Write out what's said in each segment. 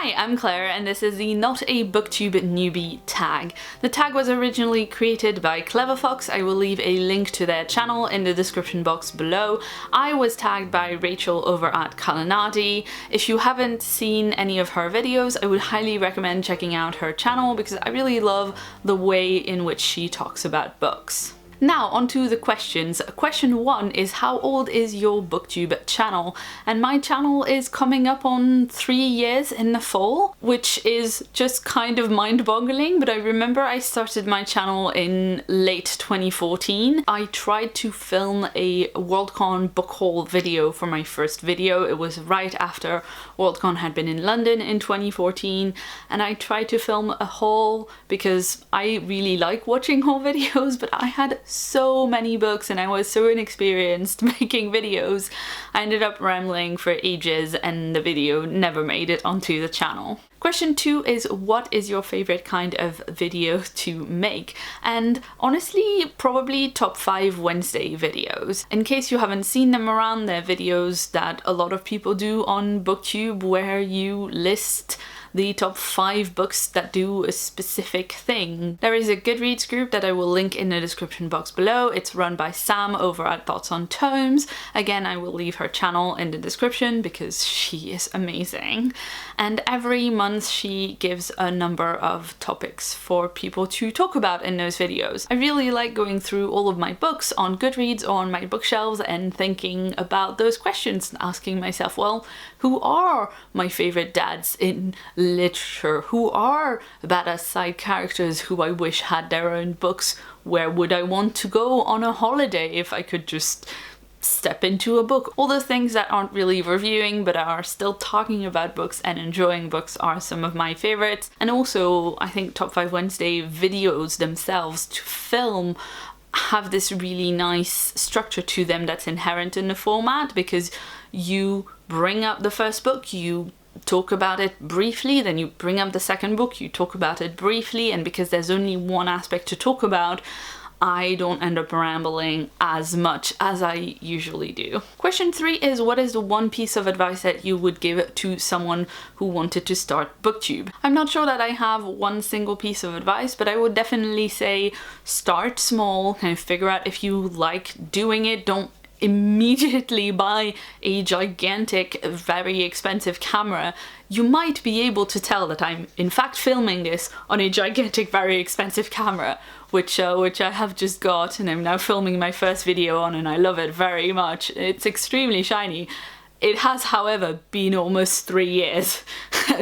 Hi, I'm Claire and this is the Not a Booktube Newbie tag. The tag was originally created by Cleverfox. I will leave a link to their channel in the description box below. I was tagged by Rachel over at Kalanadi. If you haven't seen any of her videos, I would highly recommend checking out her channel because I really love the way in which she talks about books. Now onto the questions. Question 1 is, how old is your Booktube channel? And my channel is coming up on 3 years in the fall, which is just kind of mind-boggling, but I remember I started my channel in late 2014. I tried to film a Worldcon book haul video for my first video. It was right after Worldcon had been in London in 2014, and I tried to film a haul because I really like watching haul videos, but I had so many books and I was so inexperienced making videos. I ended up rambling for ages and the video never made it onto the channel. Question 2 is, what is your favorite kind of video to make? And honestly, probably top 5 Wednesday videos. In case you haven't seen them around, they're videos that a lot of people do on Booktube where you list the top 5 books that do a specific thing. There is a Goodreads group that I will link in the description box below. It's run by Sam over at Thoughts on Tomes. Again, I will leave her channel in the description because she is amazing. And every month she gives a number of topics for people to talk about in those videos. I really like going through all of my books on Goodreads or on my bookshelves and thinking about those questions and asking myself, well, who are my favorite dads in literature? Who are badass side characters who I wish had their own books? Where would I want to go on a holiday if I could just step into a book? All those things that aren't really reviewing but are still talking about books and enjoying books are some of my favorites. And also I think Top 5 Wednesday videos themselves to film have this really nice structure to them that's inherent in the format, because you bring up the first book, you talk about it briefly, then you bring up the second book, you talk about it briefly, and because there's only one aspect to talk about, I don't end up rambling as much as I usually do. Question 3 is, what is the one piece of advice that you would give to someone who wanted to start Booktube? I'm not sure that I have one single piece of advice, but I would definitely say start small, kind of figure out if you like doing it. Don't immediately buy a gigantic, very expensive camera. You might be able to tell that I'm in fact filming this on a gigantic, very expensive camera, which I have just got and I'm now filming my first video on, and I love it very much. It's extremely shiny. It has, however, been almost 3 years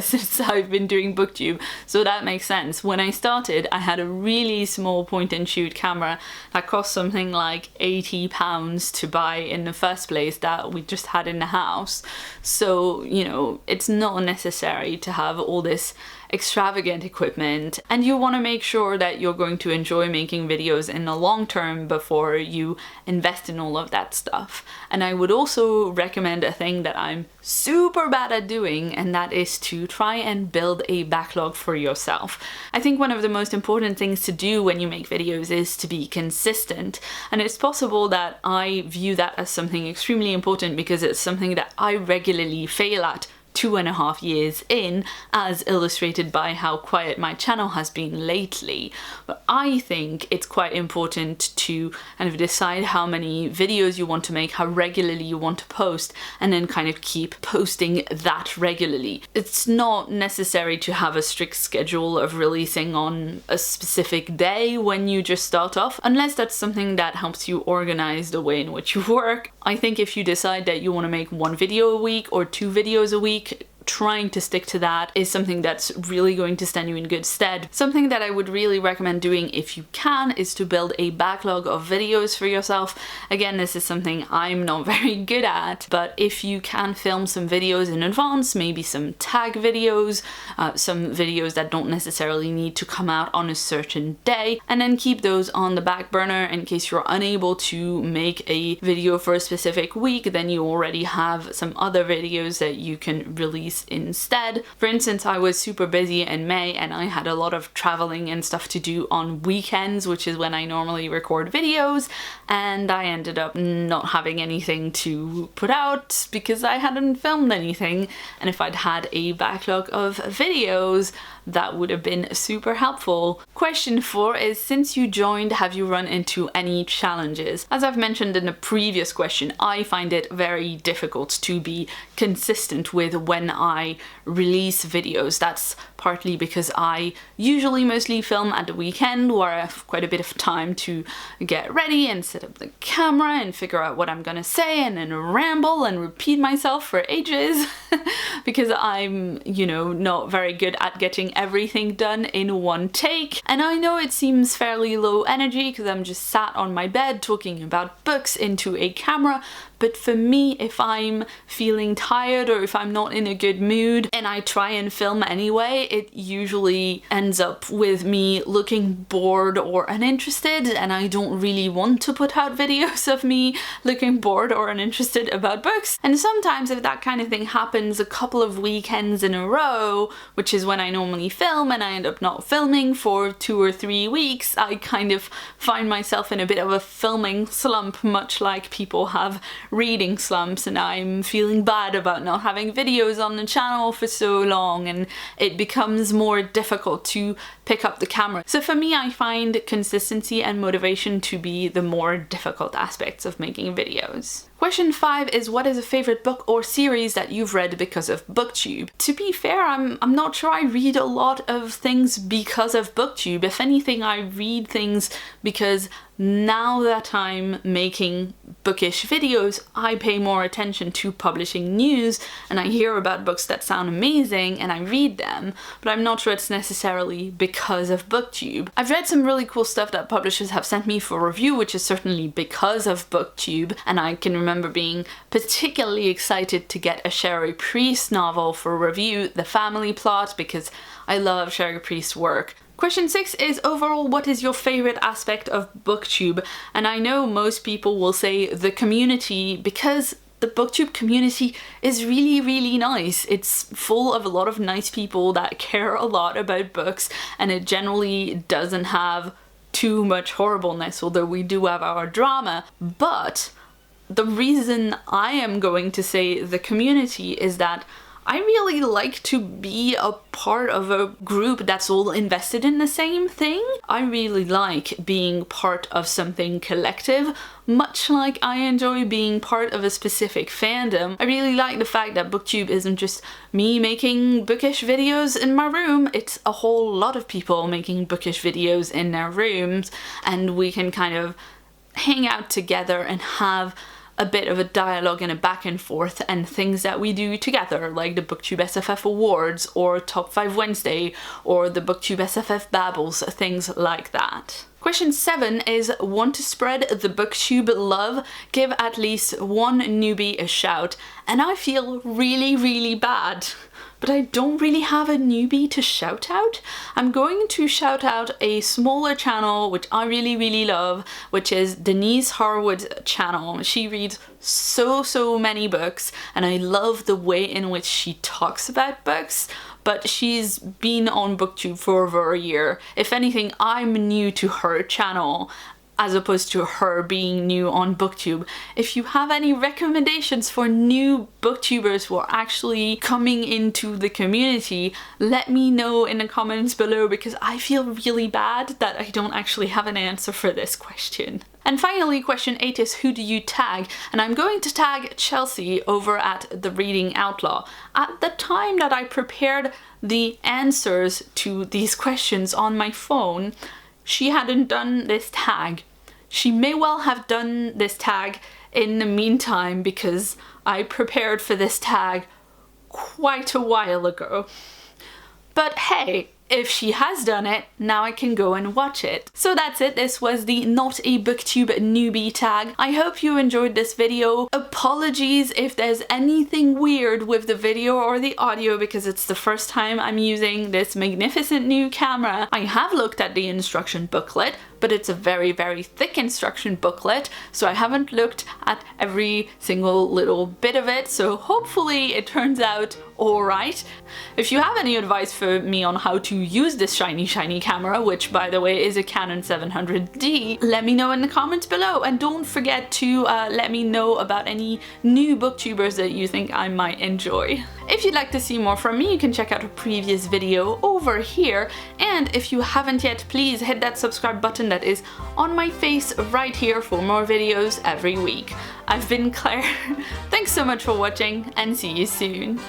since I've been doing Booktube, so that makes sense. When I started, I had a really small point-and-shoot camera that cost something like £80 to buy in the first place that we just had in the house. So, you know, it's not necessary to have all this extravagant equipment, and you want to make sure that you're going to enjoy making videos in the long term before you invest in all of that stuff. And I would also recommend a thing that I'm super bad at doing, and that is to try and build a backlog for yourself. I think one of the most important things to do when you make videos is to be consistent, and it's possible that I view that as something extremely important because it's something that I regularly fail at 2.5 years in, as illustrated by how quiet my channel has been lately. But I think it's quite important to kind of decide how many videos you want to make, how regularly you want to post, and then kind of keep posting that regularly. It's not necessary to have a strict schedule of releasing on a specific day when you just start off, unless that's something that helps you organize the way in which you work. I think if you decide that you want to make 1 video a week or 2 videos a week, trying to stick to that is something that's really going to stand you in good stead. Something that I would really recommend doing if you can is to build a backlog of videos for yourself. Again, this is something I'm not very good at, but if you can film some videos in advance, maybe some tag videos, some videos that don't necessarily need to come out on a certain day, and then keep those on the back burner in case you're unable to make a video for a specific week, then you already have some other videos that you can release release instead. For instance, I was super busy in May and I had a lot of traveling and stuff to do on weekends, which is when I normally record videos, and I ended up not having anything to put out because I hadn't filmed anything. And if I'd had a backlog of videos, that would have been super helpful. Question 4 is, since you joined, have you run into any challenges? As I've mentioned in the previous question, I find it very difficult to be consistent with when I release videos. That's partly because I usually mostly film at the weekend, where I have quite a bit of time to get ready and set up the camera and figure out what I'm gonna say, and then ramble and repeat myself for ages because I'm, you know, not very good at getting everything done in one take. And I know it seems fairly low energy because I'm just sat on my bed talking about books into a camera, but for me, if I'm feeling tired or if I'm not in a good mood and I try and film anyway, it usually ends up with me looking bored or uninterested, and I don't really want to put out videos of me looking bored or uninterested about books. And sometimes if that kind of thing happens a couple of weekends in a row, which is when I normally film, and I end up not filming for 2 or 3 weeks, I kind of find myself in a bit of a filming slump, much like people have reading slumps, and I'm feeling bad about not having videos on the channel for so long, and it becomes more difficult to pick up the camera. So for me, I find consistency and motivation to be the more difficult aspects of making videos. Question 5 is, what is a favorite book or series that you've read because of Booktube? To be fair, I'm not sure I read a lot of things because of Booktube. If anything, I read things because now that I'm making bookish videos, I pay more attention to publishing news, and I hear about books that sound amazing and I read them, but I'm not sure it's necessarily because of Booktube. I've read some really cool stuff that publishers have sent me for review, which is certainly because of Booktube, and I can remember being particularly excited to get a Sherry Priest novel for review, The Family Plot, because I love Sherry Priest's work. Question 6 is, overall, what is your favorite aspect of Booktube? And I know most people will say the community, because the Booktube community is really, really nice. It's full of a lot of nice people that care a lot about books, and it generally doesn't have too much horribleness, although we do have our drama. But the reason I am going to say the community is that I really like to be a part of a group that's all invested in the same thing. I really like being part of something collective, much like I enjoy being part of a specific fandom. I really like the fact that Booktube isn't just me making bookish videos in my room, it's a whole lot of people making bookish videos in their rooms, and we can kind of hang out together and have a bit of a dialogue and a back and forth, and things that we do together, like the Booktube SFF Awards or Top 5 Wednesday or the Booktube SFF Babbles, things like that. Question 7 is, want to spread the Booktube love? Give at least one newbie a shout. And I feel really, really bad, but I don't really have a newbie to shout out. I'm going to shout out a smaller channel which I really, really love, which is Denise Harwood's channel. She reads so many books, and I love the way in which she talks about books, but she's been on Booktube for over a year. If anything, I'm new to her channel, as opposed to her being new on Booktube. If you have any recommendations for new booktubers who are actually coming into the community, let me know in the comments below, because I feel really bad that I don't actually have an answer for this question. And finally, question 8 is, who do you tag? And I'm going to tag Chelsea over at The Reading Outlaw. At the time that I prepared the answers to these questions on my phone, she hadn't done this tag. She may well have done this tag in the meantime, because I prepared for this tag quite a while ago. But hey, if she has done it, now I can go and watch it. So that's it, this was the Not a Booktube Newbie tag. I hope you enjoyed this video. Apologies if there's anything weird with the video or the audio because it's the first time I'm using this magnificent new camera. I have looked at the instruction booklet, but it's a very, very thick instruction booklet, so I haven't looked at every single little bit of it, so hopefully it turns out alright. If you have any advice for me on how to use this shiny camera, which by the way is a Canon 700D, let me know in the comments below, and don't forget to let me know about any new booktubers that you think I might enjoy. If you'd like to see more from me, you can check out a previous video over here, and if you haven't yet, please hit that subscribe button that is on my face right here for more videos every week. I've been Claire. Thanks so much for watching, and see you soon.